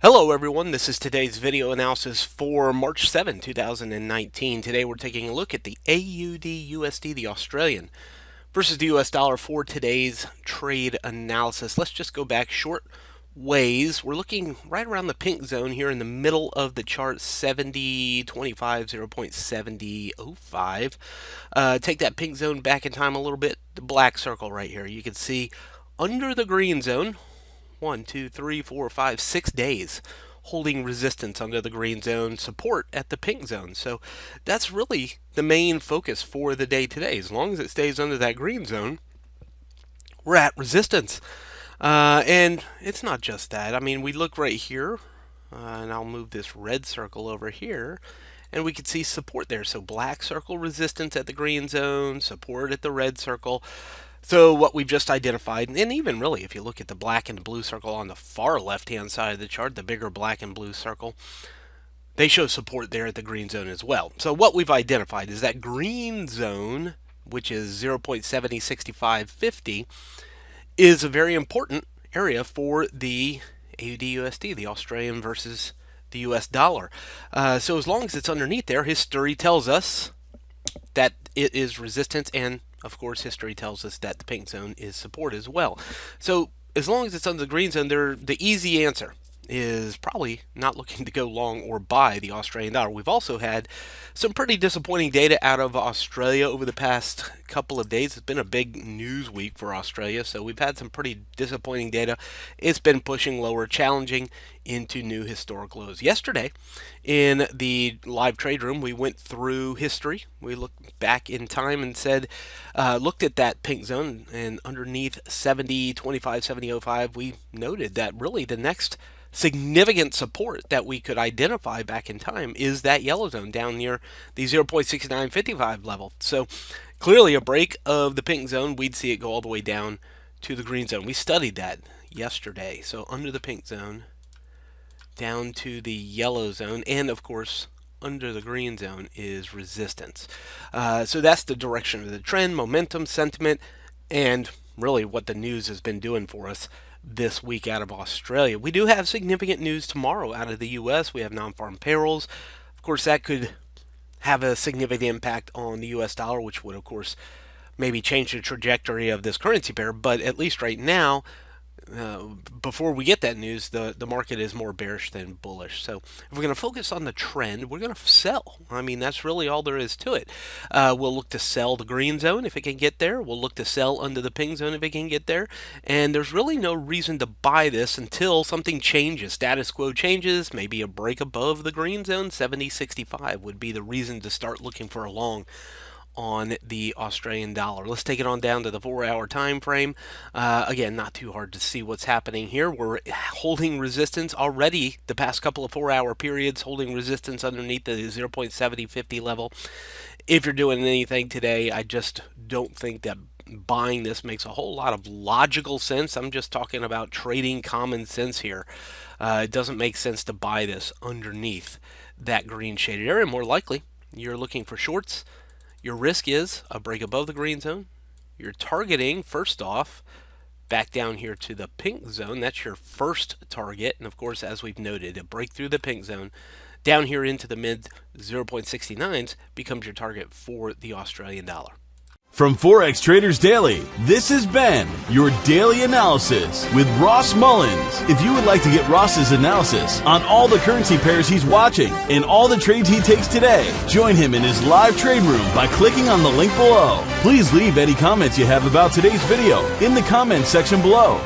Hello everyone, this is today's video analysis for March 7, 2019. Today we're taking a look at the AUDUSD, the Australian, versus the US dollar for today's trade analysis. Let's just go back short ways. We're looking right around the pink zone here in the middle of the chart, 70.25, 0.7005. Take that pink zone back in time a little bit, the black circle right here. You can see under the green zone, 1, 2, 3, 4, 5, 6 days holding resistance under the green zone, support at the pink zone. So that's really the main focus for the day today. As long as it stays under that green zone, we're at resistance. And it's not just that. I mean, we look right here, and I'll move this red circle over here, and we can see support there. So black circle resistance at the green zone, support at the red circle. So what we've just identified, and even really if you look at the black and blue circle on the far left-hand side of the chart, the bigger black and blue circle, they show support there at the green zone as well. So what we've identified is that green zone, which is 0.706550, is a very important area for the AUD-USD, the Australian versus the US dollar. So as long as it's underneath there, history tells us that it is resistance, and of course history tells us that the pink zone is support as well. So as long as it's under the green zone, the easy answer is probably not looking to go long or buy the Australian dollar. We've also had some pretty disappointing data out of Australia over the past couple of days. It's been a big news week for Australia, so we've had some pretty disappointing data. It's been pushing lower, challenging into new historic lows. Yesterday in the live trade room, we went through history. We looked back in time and said, looked at that pink zone, and underneath 70.25, 70.05, we noted that really the next significant support that we could identify back in time is that yellow zone down near the 0.6955 level. So clearly a break of the pink zone, we'd see it go all the way down to the green zone. We studied that yesterday. So under the pink zone, down to the yellow zone, and of course under the green zone is resistance. So that's the direction of the trend, momentum, sentiment, and really what the news has been doing for us this week out of Australia. We do have significant news tomorrow out of the US. We have non-farm payrolls. Of course, that could have a significant impact on the US dollar, which would, of course, maybe change the trajectory of this currency pair. But at least right now, before we get that news, the market is more bearish than bullish. So if we're going to focus on the trend, we're going to sell. I mean, that's really all there is to it. We'll look to sell the green zone if it can get there. We'll look to sell under the pink zone if it can get there. And there's really no reason to buy this until something changes. Status quo changes, maybe a break above the green zone. 70.65 would be the reason to start looking for a long on the Australian dollar. Let's take it on down to the 4-hour time frame. Again, not too hard to see what's happening here. We're holding resistance already the past couple of 4-hour periods, holding resistance underneath the 0.7050 level. If you're doing anything today, I just don't think that buying this makes a whole lot of logical sense. I'm just talking about trading common sense here. It doesn't make sense to buy this underneath that green shaded area. More likely, you're looking for shorts. Your risk is a break above the green zone. You're targeting, first off, back down here to the pink zone. That's your first target. And of course, as we've noted, a break through the pink zone down here into the mid 0.69s becomes your target for the Australian dollar. From Forex Traders Daily, this has been your daily analysis with Ross Mullins. If you would like to get Ross's analysis on all the currency pairs he's watching and all the trades he takes today, join him in his live trade room by clicking on the link below. Please leave any comments you have about today's video in the comments section below.